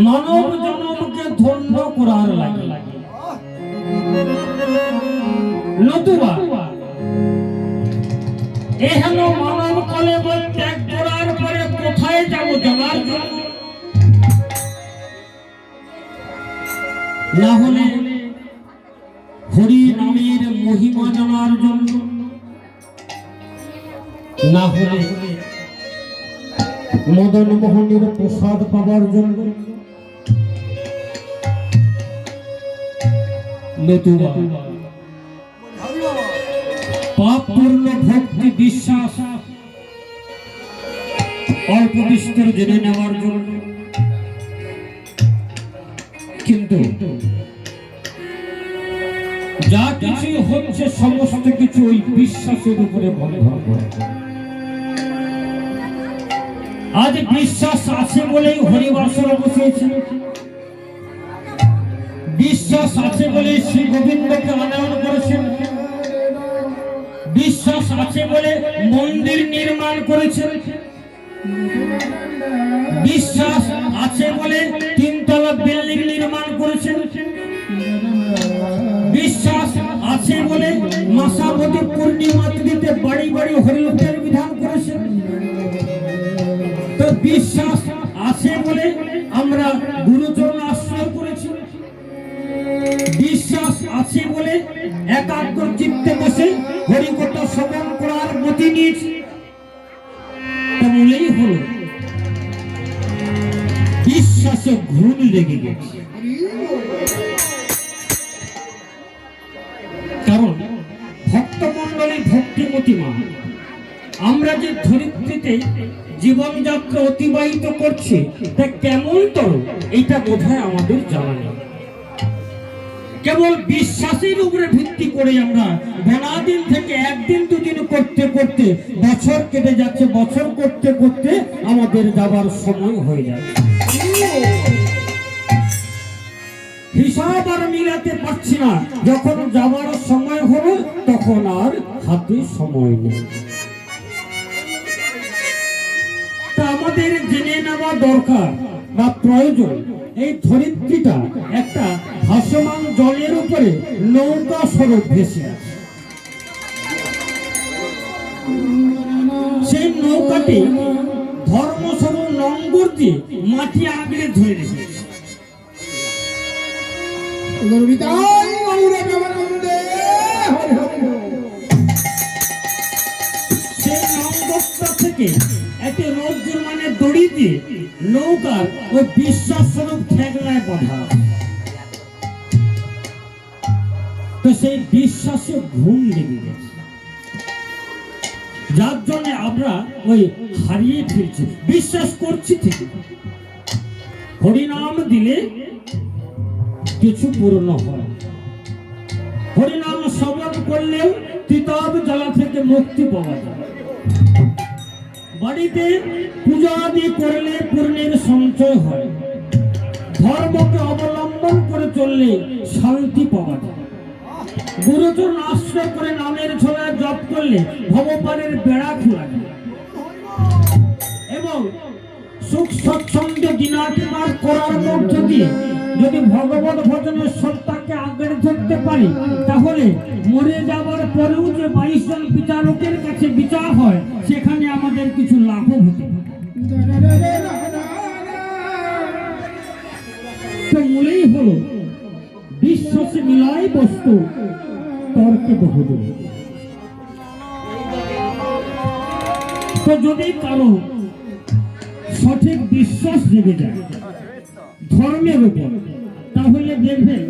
মানব জনমকে ধন্য করার লাগে নতুবা এহেন মানব কলে ত্যাগ করার পরে কোথায় যাব জানার জন্য? না হলে হরি নামের মহিমা জানার জন্য, না হলে মদন মোহনের প্রসাদ পাবার জন্য, নতুবা পাপ পূর্ণ ভক্তি বিশ্বাস অল্প বিস্তর জেনে নেওয়ার জন্য। কিন্তু যা কিছু হচ্ছে সমস্ত কিছু ওই বিশ্বাসের উপরে বন্ধন করে। আজ বিশ্বাস আছে বলেই হরিবাসর বসেছে, বিশ্বাস আছে বলে শ্রী গোবিন্দকে আনয়ন করেছেন, বিশ্বাস আছে বলে মন্দির নির্মাণ করেছেন, বিশ্বাস আছে বলে তিনতলা বিল্ডিং নির্মাণ করেছেন, বিশ্বাস আছে বলে মাসাবতী পূর্ণিমা তিথিতে বাড়ি বাড়ি হরিলুটের বিধান করেছেন। তো বিশ্বাস আছে বলে আমরা গুরুচরণ আশ্রয় করেছি, বিশ্বাস আছে বলে একাগ্র চিত্তে বসে হরিকথা শ্রবণ করার মতি নিয়েছি। বলেই হলো বিশ্বাসে ঘুণ লেগে গেছে। কারণ ভক্তমণ্ডলী ভক্তিমতী মা, আমরা যে ধরিত্রীতে জীবনযাত্রা অতিবাহিত করছি তা কেমন তর এইটা বোধহয় আমাদের জানা নেই। কেবল বিশ্বাসের উপরে ভিত্তি করে আমরা দিন থেকে একদিন দুদিন করতে করতে বছর কেটে যাচ্ছে, বছর করতে করতে আমাদের যাবার সময় হয়ে যাচ্ছে। হিসাব আর মিলাতে পারছি না, যখন যাবার সময় হলো তখন আর হাতে সময় নেই। তা আমাদের জেনে নেওয়া দরকার বা প্রয়োজন, এই ধরিত্রীটা একটা ভাসমান জলের উপরে নৌকা স্বরূপ ভেসে আছে। সেই নৌকাটি ধর্মস্বরূপ লঙ্গর দিয়ে মাটি আগড়ে ধরে রেখেছে। সেই লঙ্গরটা থেকে একটি রজ্জুর মানে দড়ি দিয়ে নৌকার ওই বিশ্বাস স্বরূপ ঠেকলায় বাঁধা। তো সেই বিশ্বাসে ঘুম লেগে গেছে, যার জন্য আমরা ওই হারিয়ে ফেলছি। বিশ্বাস করছি ঠিক, হরিনাম দিলে কিছু পূর্ণ হয়, হরিনাম শ্রবণ করলেও তিতাব জ্বালা থেকে মুক্তি পাওয়া যায়, বাড়িতে পূজা আদি করলে পুণ্যের সঞ্চয় হয়, ধর্মকে অবলম্বন করে চললে শান্তি পাওয়া যায়, গুরুজন আশ্রয় করে নামের ঝোলায় জপ করলে ভবপারের বেড়া খোলা যায়, এবং সুখ স্বচ্ছন্দে দিনাতিপাত করার মধ্য দিয়ে যদি ভগবত ভজনের সত্তাকে আগড়ে ধরতে পারি, তাহলে মরে যাবার পরেও যে 22 জন বিচারকের কাছে বিচার হয়, সেখানে আমাদের কিছু লাভ হতে পারে। মূলেই হলো বিশ্বাসে মিলাই বস্তু, তর্কে বহুদূর। তো যদি কারো সঠিক বিশ্বাস জেগে যায় ধর্মের উপর, তাহলে দেখবেন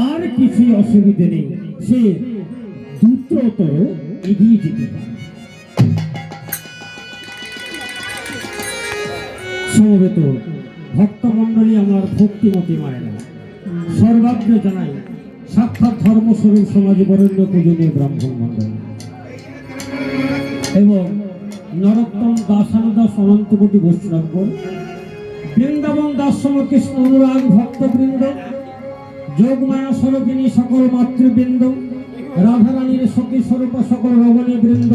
আর কিছুই অসুবিধে নেই, সে দ্রুততর এগিয়ে যেতে পারে। সমবেত ভক্তমণ্ডলী, আমার ভক্তিমতী মায়েরা, সর্বাগ্রে জানাই সাক্ষাৎ ধর্মস্বরূপ সমাজ বরেণ্য পূজনীয় ব্রাহ্মণ মণ্ডল এবং নরোত্তম দাসানুদাস অনন্তকোটি বৈষ্ণবগণ, বৃন্দাবন দাসম কৃষ্ণ অনুরাগ ভক্তবৃন্দ, যোগমায়া স্বরূপিণী সকল মাতৃবৃন্দ, রাধারানীর সখী স্বরূপা সকল রমণী বৃন্দ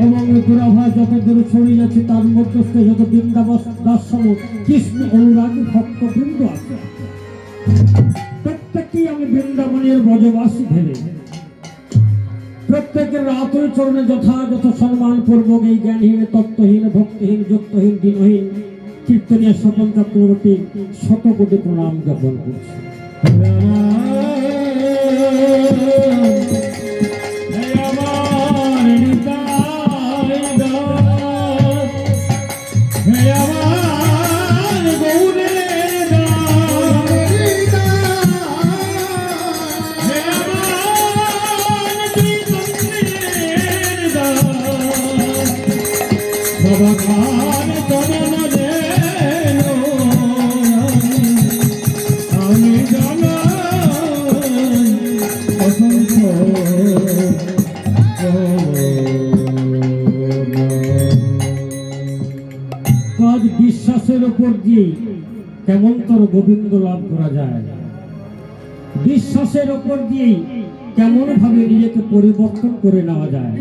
এবং দুরাভা যত দূরে ছড়িয়ে যাচ্ছে তার মধ্যস্থ যত বৃন্দাবস দাসম কৃষ্ণ অনুরাগী ভক্ত বৃন্দ আছে, প্রত্যেকেই আমি বৃন্দাবনের ব্রজবাসী ভেবে প্রত্যেকের আতুল চরণে যথাযথ সম্মান পূর্বক এই জ্ঞানহীন তত্ত্বহীন ভক্তিহীন যুক্তহীন দিনহীন কীর্তনীয় স্বপন চক্রবর্তী শতকোটি প্রণাম জ্ঞাপন করছি। বিশ্বাসের উপর দিয়ে কেমন তোর গোবিন্দ লাভ করা যায়, বিশ্বাসের উপর দিয়ে কেমন ভাবে নিজেকে পরিবর্তন করে নেওয়া যায়।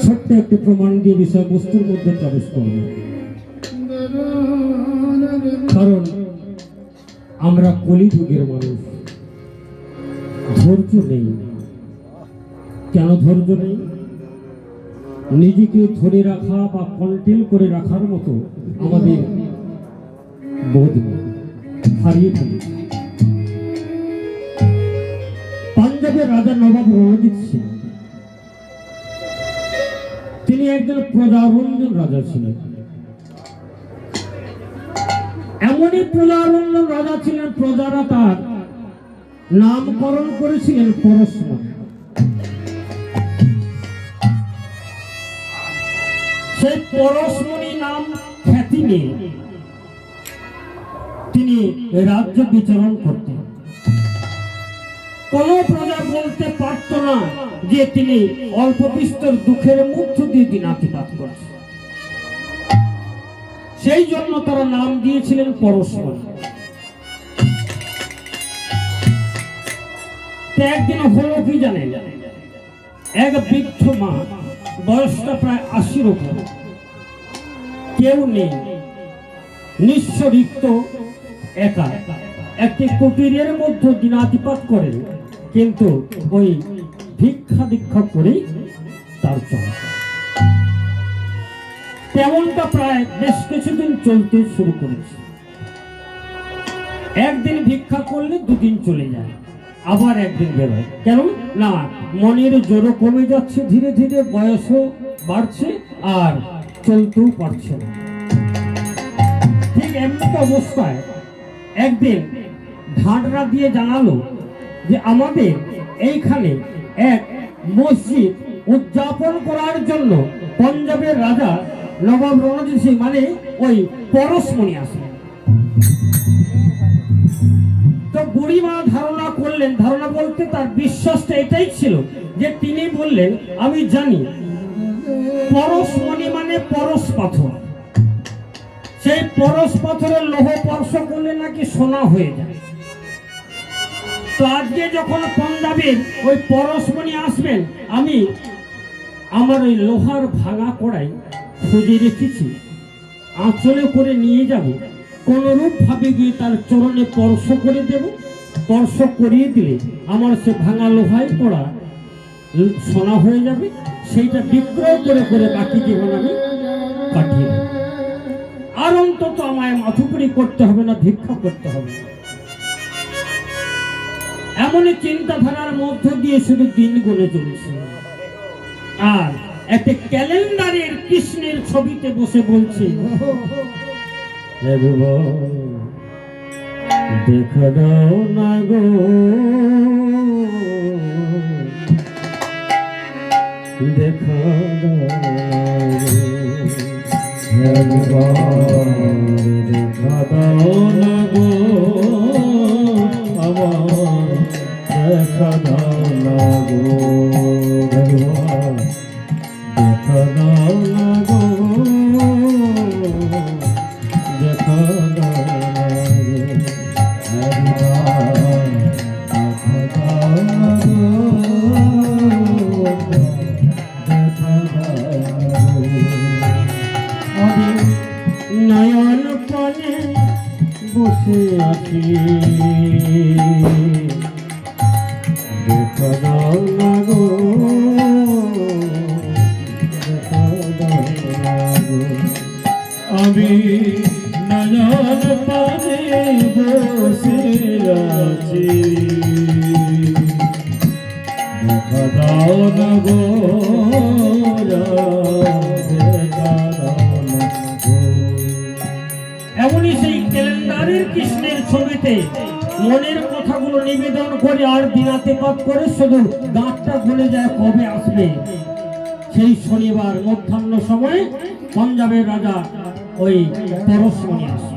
ছোট্ট একটি প্রমাণ দিয়ে বিষয়বস্তুর মধ্যে প্রবেশ করব। কারণ আমরা কলিযুগের মানুষ, ধৈর্য নেই। কেন ধৈর্য নেই? নিজেকে ধরে রাখা বা কন্ট্রোল করে রাখার মতো আমাদের বোধ নেই, হারিয়ে ফেলি। পাঞ্জাবের রাজা নবাব রণজিৎ সিং, তিনি একজন প্রজারঞ্জন রাজা ছিলেন। এমনই প্রজারঞ্জন রাজা ছিলেন, প্রজারা তার নামকরণ করেছিলেন পরশমণি। সেই পরশমণি নাম খ্যাতি নিয়ে তিনি রাজ্য বিচরণ করতেন। কোন প্রজা বলতে পারত না যে তিনি অল্প বিস্তর দুঃখের মধ্য দিয়ে দিনাতিপাত করছেন। সেই জন্য তারা নাম দিয়েছিলেন পরশমণি। একদিন হলো কি জানেন, এক বৃদ্ধ মা, বয়সটা প্রায় ৮০-র উপর, কেউ নেই, নিঃস্ব রিক্ত একা, একটি কুটিরের মধ্যে দিনাতিপাত করেন, কিন্তু ওই ভিক্ষা দীক্ষা করেই তার চলে। তেমনটা প্রায় বেশ কিছুদিন চলতে শুরু করেছে। একদিন ভিক্ষা করলে দুদিন চলে যায়, আবার একদিন বেরোয়। কেন না, মনের জোরও কমে যাচ্ছে, ধীরে ধীরে বয়সও বাড়ছে আর চলতেও পারছে না। ঠিক এমন অবস্থায় একদিন ঢাডরা দিয়ে জানালো যে আমাদের এইখানে এক মসজিদ উদযাপন করার জন্য পাঞ্জাবের রাজা নবাব রণজিৎ সিং মানে ওই পরশমণি আসেন। তো বুড়িমা ধারণা করলেন, ধারণা বলতে তার বিশ্বাসটা এটাই ছিল যে তিনি বললেন আমি জানি পরশমণি মানে পরশ পাথর, সেই পরশ পাথরের লৌহ স্পর্শ করলে নাকি সোনা হয়ে যায়। তো আজকে যখন পাঞ্জাবের ওই পরশমণি আসবেন, আমি আমার ওই লোহার ভাঙা কড়াই খুঁজে রেখেছি, আঁচলে করে নিয়ে যাব, কোনরূপ ভাবে গিয়ে তার চরণে স্পর্শ করে দেব, স্পর্শ করিয়ে দিলে আমার সে ভাঙা লোহাই কড়া সোনা হয়ে যাবে, সেইটা বিক্রয় করে করে বাকি জীবন আমি কাটিয়ে দেব। আর অন্তত আমায় মাথুপুরি করতে হবে না, ভিক্ষা করতে হবে না। এমনই চিন্তাধারার মধ্য দিয়ে শুধু দিন গুনে চলেছে। আর একটা ক্যালেন্ডারের কৃষ্ণের ছবিতে বসে বলছে দেখা দাও না গো, দেখা দাও না গো, আমার দেখা দাও না গো, দেখা দাও না গো, দেখা দাও না গো, দেখা দাও বসে আছি, দেখা দাও না গো, দেখা দাও না গো। আমি নয়ন পানে বসে আছি, দেখা দাও না গো, এমনই সেই ক্যালেন্ডারের কৃষ্ণের ছবিতে মনের কথাগুলো নিবেদন করে আর দিনাতে পাপ করে শুধু গাঁটটা ভুলে যায় কবে আসবে। সেই শনিবার মধ্যাহ্ন সময় পাঞ্জাবের রাজা ওই পরশমণি আসে,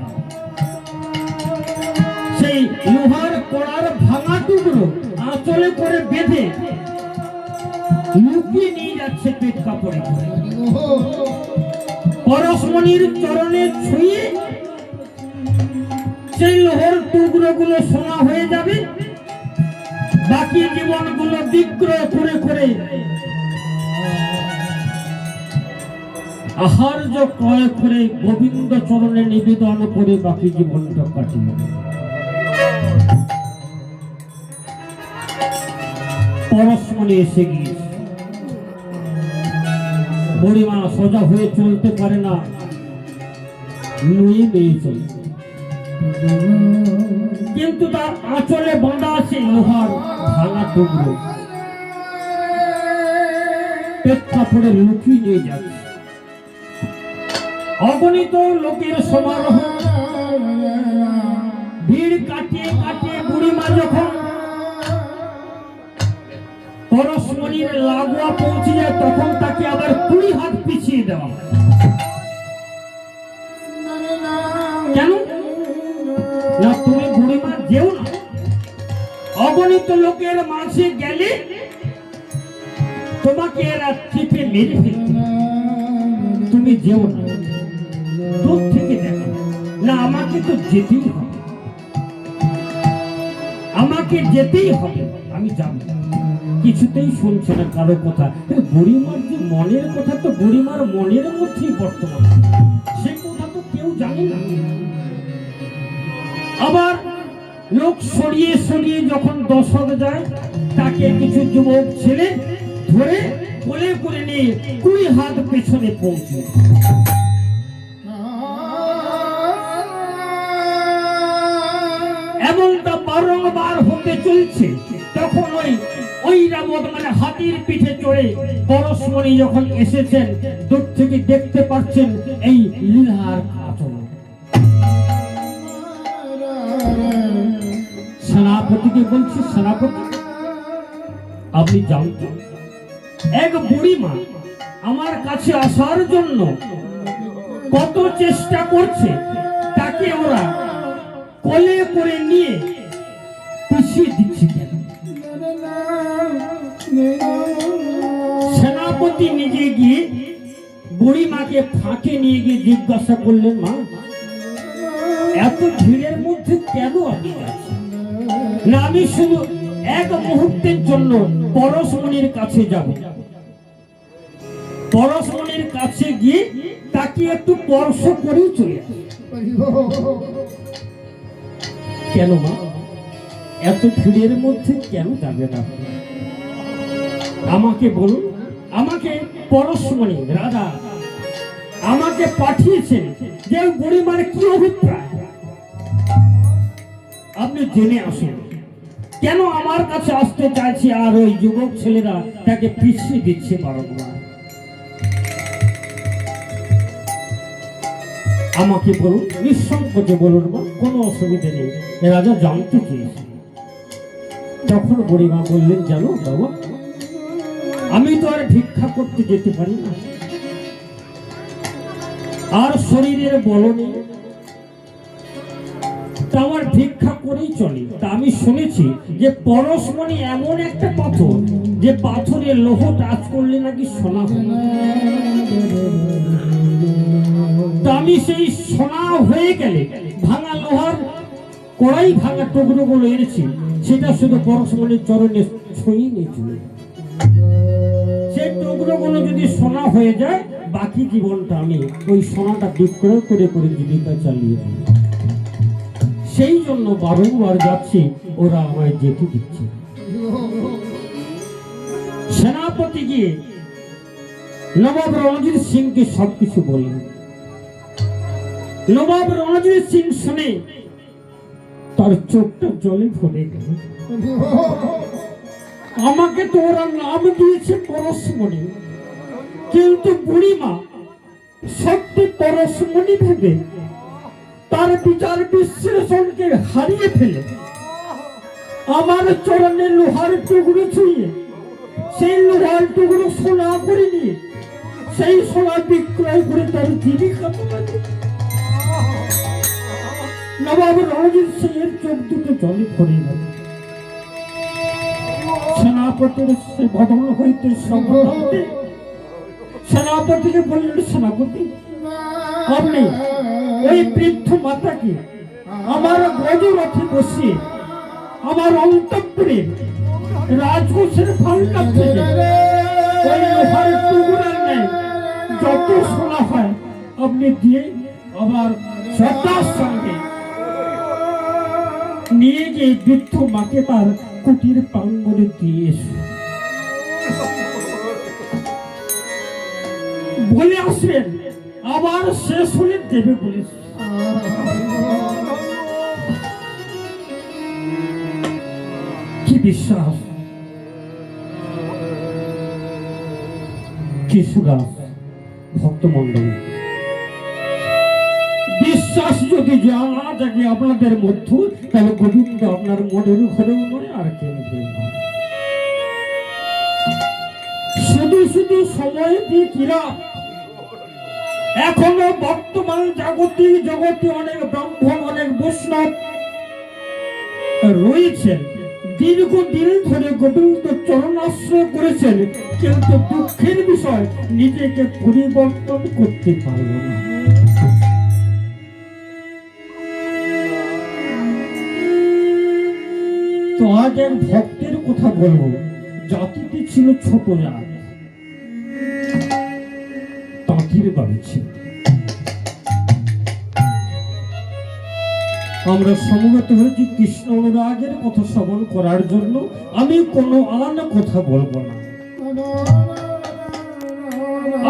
সেই লোহার কড়ার ভাঙা টুকরো আঁচলে করে বেঁধে লুকিয়ে নিয়ে যাচ্ছে পেট কাপড়ে করে। পরশমণির চরণে ছুঁয়ে সেই লোহার টুকরো গুলো সোনা হয়ে যাবে, বাকি জীবনগুলো বিক্রয় করে করে আহার্য ক্রয় করে গোবিন্দ চরণে নিবেদন করে বাকি জীবনটা কাটিয়ে। পরশমণি এসে গিয়েছে, বুড়িমা সোজা হয়ে চলতে পারে না, নুয়ে নিয়ে চলে, কিন্তু তার আঁচলে বাঁধা আছে লোহার ভাঙা টুকরো, পেট কাপড়ে লুকিয়ে নিয়ে যাচ্ছে। অগণিত লোকের সমারোহ, ভিড় কাটিয়ে কাটিয়ে বুড়িমা যখন পরশমণির লাগোয়া পৌঁছে যায়, তখন তাকে আবার 20 হাত পিছিয়ে দেওয়া। কেন না, তুমি বুড়িমা যেও না, অগণিত লোকের মাঝে গেলে তোমাকে এরা চিপে মেরে ফেলবে, তুমি যেও না, দূর থেকে দেখো না, আমাকে তো যেতেই হবে, আমাকে যেতেই হবে, আমি যাবো। কিছুতেই শুনছে না কারো কথা। বুড়িমার যে মনের কথা, তো বুড়িমার মনের মধ্যেই বর্তমান, সে কথা তো কেউ জানে না। আবার লোক সরিয়ে সরিয়ে যখন দশক যায়, তাকে কিছু যুবক ছেলে ধরে কোলে করে নিয়ে 20 হাত পেছনে পৌঁছে। এমনটা বারংবার হতে চলছে, তখন ওই রাবত মানে হাতির পিঠে চড়ে পরশমণি যখন এসেছেন, দূর থেকে দেখতে পাচ্ছেন এই লীলার আচরণ। সেনাপতিকে বলছি, সেনাপতি আপনি জানতেন এক বুড়িমা আমার কাছে আসার জন্য কত চেষ্টা করছে, তাকে ওরা কোলে করে নিয়ে পিছিয়ে দিচ্ছে কেন? সেনাপতি নিজে গিয়ে বুড়িমাকে ফাঁকে নিয়ে গিয়ে জিজ্ঞাসা করলেন, মা এত ভিড়ের মধ্যে কেন আপনি যাচ্ছেন? না, আমি শুধু এক মুহূর্তের জন্য পরশমণির কাছে যাব, পরশমণির কাছে গিয়ে তাকে একটু স্পর্শ করেই চলে আসি। কেন মা, এত ভিড়ের মধ্যে কেন যাবেন আপনি? আমাকে বলুন, আমাকে পরশমণি রাজা আমাকে পাঠিয়েছেন যে বুড়িমার কি অভিপ্রায়, আপনি জেনে আসুন। কেন আমার কাছে আসতে চাইছে আর ওই যুবক ছেলেরা তাকে পিছিয়ে দিচ্ছে বারংবার? আমাকে বলুন, নিঃসংকোচে বলুন মা, কোনো অসুবিধা নেই, রাজা জানতে চেয়েছে। তখন বুড়িমা বললেন, জানো বাবা, আমি তো আর ভিক্ষা করতে যেতে পারি না, আর শরীরের বল নেই, তা আমার ভিক্ষা করেই চলে। তা আমি শুনেছি যে পরশমণি এমন একটা পাথর, যে পাথরের লৌহ টাচ করলে নাকি সোনা হয়। তা আমি সেই সোনা হয়ে গেলে ভাঙা লোহার কড়াই ভাঙা টুকরো গুলো এনেছি, সেটা শুধু পরশমণির চরণে ছুঁয়ে নিয়েছিল। সেই টুকরো গুলো যদি সোনা হয়ে যায়, বাকি জীবনটা আমি ওই সোনাটা বিক্রয় করে করে জীবিকা চালিয়ে দিই। সেই জন্য বারংবার যাচ্ছি, ওরা আমায় যেতে দিচ্ছে না। সেনাপতি গিয়ে নবাব রণজিৎ সিংকে সবকিছু বললেন। নবাব রণজিৎ সিং শুনে তার চোখটা জলে ভরে গেল। আমাকে তো ওরা নাম দিয়েছে পরশমণি, কিন্তু বুড়িমা সত্যি পরশমণি ভেবে তার বিচার বিশ্লেষণকে হারিয়ে ফেলে আমার চরণে লোহার টুকরো ছুঁয়ে সেই লোহার টুকরো সোনা করে নিয়ে সেই সোনা বিক্রয় করে তার জীবিকা চালাচ্ছে। নবাব রণজিৎ সিং এর চোখ দুটো জলে ভরে গেল। সেনাপতির সে বদল হইতে সম্ভবতে সেনাপতিকে বললেন, সেনাপতি আপনি ওই বৃদ্ধ মাতাকে আমার গজরথে বসিয়ে আমার অন্তঃপুরে রাজকোষের ফালকা থেকে ওই লোহার টুকরার নেয় যত সোনা হয় আপনি দিয়ে আবার শ্রদ্ধার সঙ্গে নিয়ে গিয়ে বৃদ্ধ মাকে তার কুটির প্রাঙ্গণে দিয়ে এসো বলে আসবেন, আবার শেষ হলে দেবে বলে। কি বিশ্বাস, কি সুরাস ভক্তমণ্ডলী, বিশ্বাস যদি জানা জাগে আপনাদের মধ্যে, তাহলে গোবিন্দ আপনার মনের ঘরেও নয় আর কেন্দ্রে নয়। শুধু শুধু সময় দিয়ে কিরা এখনো বর্তমান জাগতিক জগতে অনেক ব্রাহ্মণ অনেক বৈষ্ণব রয়েছেন, দীর্ঘদিন ধরে গোবিন্দ চরণাশ্রয় করেছেন, কিন্তু দুঃখের বিষয় নিজেকে পরিবর্তন করতে পারল না। তো আজ এক ভক্তের কথা বলবো, জাতিটি ছিল ছোট জাত, তাঁতির বাড়ি ছিল। আমরা সমবেত হয়েছি কৃষ্ণ অনুরাগের কথা শ্রবণ করার জন্য। আমি কোনো আলাদা কথা বলবো না,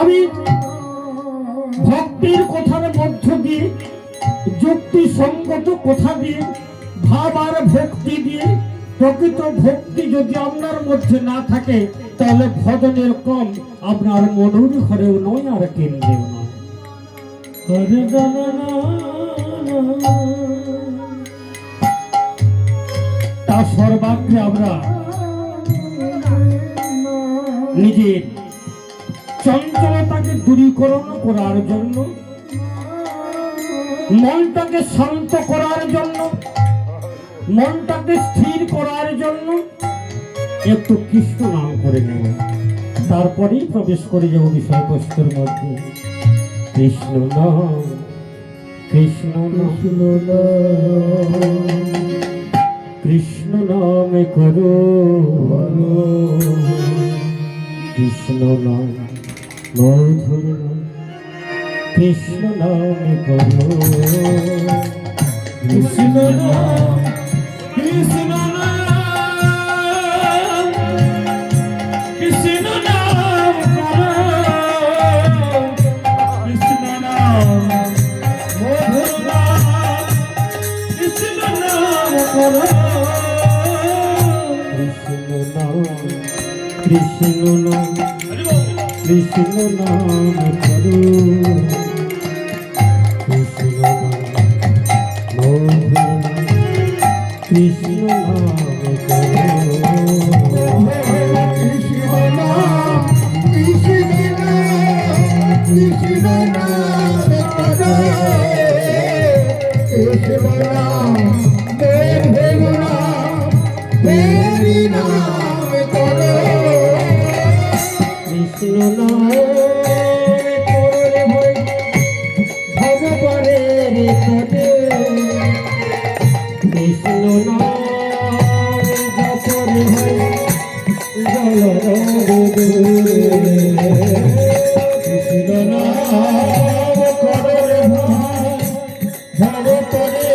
আমি ভক্তির কথার মধ্য দিয়ে যুক্তিসঙ্গত কথা দিয়ে ভাব আর ভক্তি দিয়ে, প্রকৃত ভক্তি যদি আপনার মধ্যে না থাকে তাহলে ভজনের কম আপনার মনের ঘরেও নয় আর কেন্দ্রেও নয়। তা সর্বাগ্রে আমরা নিজের চঞ্চলতাকে দূরীকরণ করার জন্য, মনটাকে শান্ত করার জন্য, মনটাকে স্থির করার জন্য একটু কৃষ্ণ নাম করে নেব, তারপরেই প্রবেশ করে যাব বিষয়বস্তুর মধ্যে। কৃষ্ণ নাম, কৃষ্ণ কৃষ্ণ নাম, কৃষ্ণ নামে করো কৃষ্ণ নাম মধুর, কৃষ্ণ নামে করো কৃষ্ণ নাম, কৃষ্ণ নাম, কৃষ্ণ নাম করো কৃষ্ণ নাম মধুর নাম, কৃষ্ণ নাম করো কৃষ্ণ নাম, কৃষ্ণ নাম, কৃষ্ণ নাম করো কৃষ্ণ নাম কৃষ্ণ নাম করো কৃষ্ণ নাম, কৃষ্ণ নাম, কৃষ্ণ নাম করো কৃষ্ণ নাম, হরি নাম, হরি নাম করো কৃষ্ণ নাম ভগবানের পদে, কৃষ্ণ নাম জপরে হয় কৃষ্ণ নাম করে ভগবানের পদে।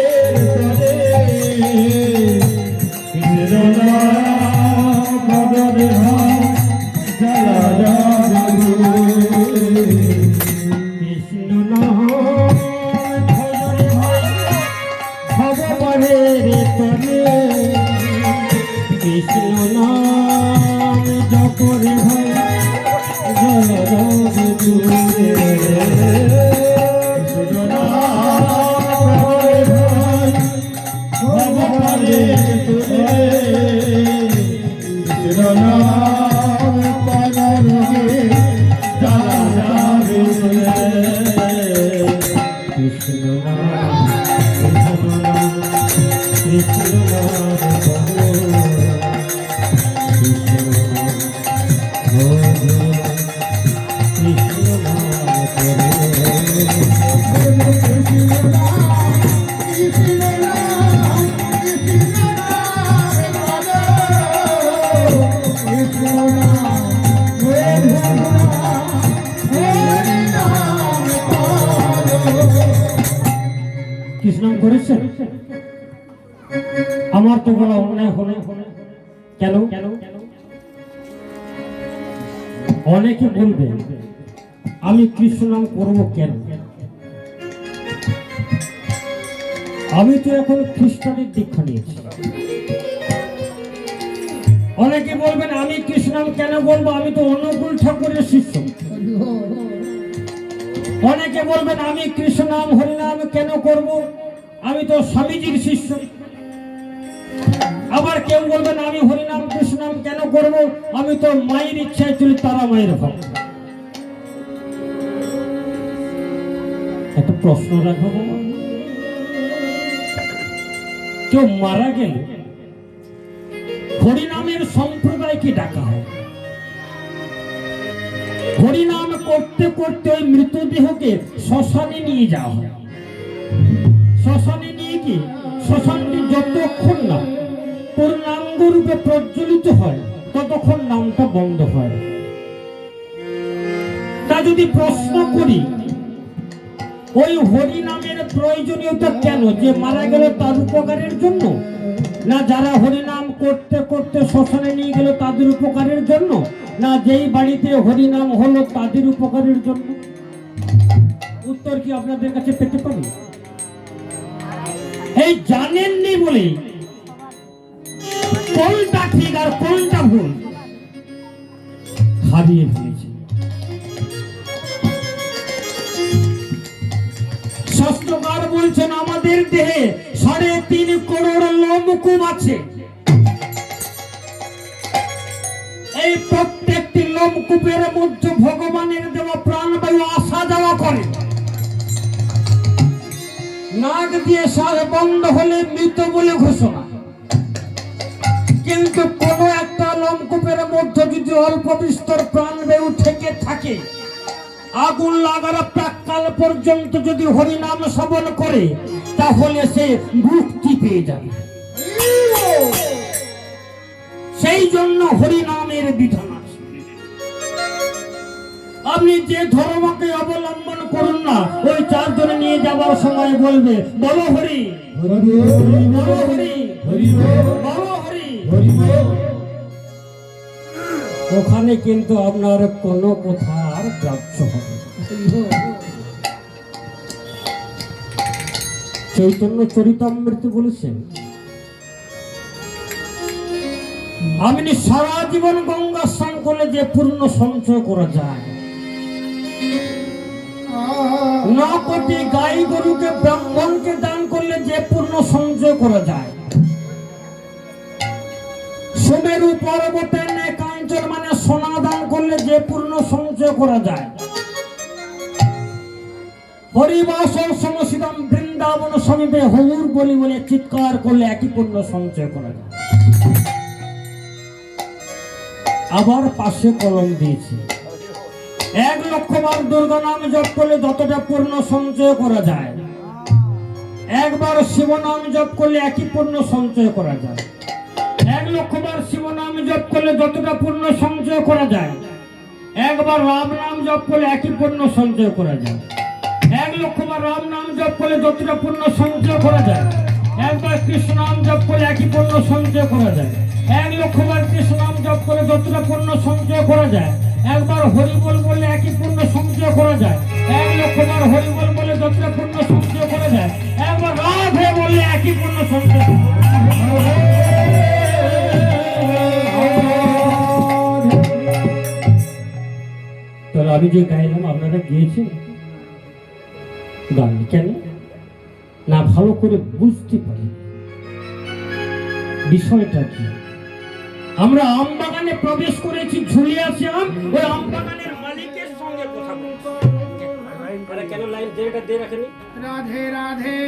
কৃষ্ণ করেছেন, আমার তো বলা অন্যায় হলে কেন? অনেকে বলবে আমি কৃষ্ণ নাম করবো কেন? আমি তো এখন খ্রিস্টানের দীক্ষা নিয়েছি। অনেকে বলবেন আমি কৃষ্ণ নাম কেন বলবো, আমি তো অনুকূল ঠাকুরের শিষ্য। অনেকে বলবেন আমি কৃষ্ণ নাম হরিনাম কেন করব, আমি তো স্বামীজির শিষ্য। আবার কেউ বলবেন আমি হরিনাম কৃষ্ণ নাম কেন করব, আমি তো মায়ের ইচ্ছায় চলি, তারা মায়ের ভক্ত। একটা প্রশ্ন রাখবো, কেউ মারা গেল হরিনামের সম্প্রদায়কে ডাকা হয়, হরিনাম করতে করতে ওই মৃতদেহকে শ্মশানে নিয়ে যাওয়া হয়। শ্মশানে নিয়ে গিয়ে শ্মশানটি যতক্ষণ না পূর্ণাঙ্গ রূপে প্রজ্বলিত হয় ততক্ষণ নামটা বন্ধ হয়। তা যদি প্রশ্ন করি ওই হরিনামের প্রয়োজনীয়তা কেন, যে মারা গেল তার উপকারের জন্য, না যারা হরিনাম করতে করতে শ্মশানে নিয়ে গেল তাদের উপকারের জন্য, না যেই বাড়িতে হরিনাম হলো তাদের উপকারের জন্য? উত্তর কি আপনাদের কাছে পেতে পারি? এই জানেননি বলে কোনটা ঠিক আর কোনটা ভুল হারিয়ে ফেলেছে। শাস্ত্রকার বলছেন আমাদের দেহে 3.5 করোড় লোমকূপ আছে। এই প্রত্যেকটি লোমকূপের মধ্যে ভগবানের দেওয়া প্রাণবায়ু আসা যাওয়া করে। নাক দিয়ে শ্বাস বন্ধ হলে মৃত বলে ঘোষণা, কিন্তু কোন একটা লোমকূপের মধ্যে যদি অল্প বিস্তর প্রাণবায়ু থেকে থাকে, আগুন লাগার প্রাক্কাল পর্যন্ত যদি হরিনাম শ্রবণ করে তাহলে সে মুক্তি পেয়ে যাবে। সেই জন্য হরিনামের বিধান আছে। আপনি যে ধর্মকে অবলম্বন করুন না, ওই 4 জনে নিয়ে যাবার সময় বলবে বলো হরি বলো হরি বলো হরি। ওখানে কিন্তু আপনার কোনো কথার গ্রাহ্য হবে। চৈতন্য চরিতামৃতে বলেছেন আমি সারা জীবন গঙ্গা স্নান করলে যে পূর্ণ সঞ্চয় করা যায়, 9 কোটি গাই গরুকে ব্রাহ্মণকে দান করলে যে পূর্ণ সঞ্চয় করা যায়, সুমেরু পর্বতের কাঞ্চন মানে সোনা দান করলে যে পূর্ণ সঞ্চয় করা যায়, হরিবাসর সমসিদম বৃন্দাবন সমীপে হৌর বলি বলে চিৎকার করলে একই পূর্ণ সঞ্চয় করা যায়। আবার পাশে কলম দিয়েছি, 1 লক্ষ বার দুর্গা নাম জপ করলে যতটা পূর্ণ সঞ্চয় করা যায়, 1 বার শিব নাম জপ করলে একই পূর্ণ সঞ্চয় করা যায়। 1 লক্ষ বার শিব নাম জপ করলে যতটা পূর্ণ সঞ্চয় করা যায়, 1 বার রাম নাম জপ করলে একই পূর্ণ সঞ্চয় করা যায়। 1 লক্ষ বার রাম নাম জপ করলে যতটা পূর্ণ সঞ্চয় করা যায়, 1 বার কৃষ্ণ নাম জপ করলে একই পূর্ণ সঞ্চয় করা যায়। 1 লক্ষ বার কৃষ্ণ নাম জপ করলে যতটা পূর্ণ সঞ্চয় করা যায়, 1 বার হরিবল বললে একই পূর্ণ সঞ্চয় করা যায়। 1 লক্ষ বার হরিবল বলে যতটা পূর্ণ সঞ্চয় করা যায়, 1 বার রাধে বললে একই পূর্ণ সঞ্চয়। তাহলে আমি যে গাইলাম আপনারা গিয়েছেন, গান কেন না ভালো করে বুঝতে পারি বিষয়টা কি। আমরা আম বাগানে প্রবেশ করেছি, ঝুলে আছে আম, ওই আম বাগানের মালিকের সঙ্গে কথা বলছি। আরে কেন লাইন যেটা দিয়ে রাখেনি? রাধে রাধে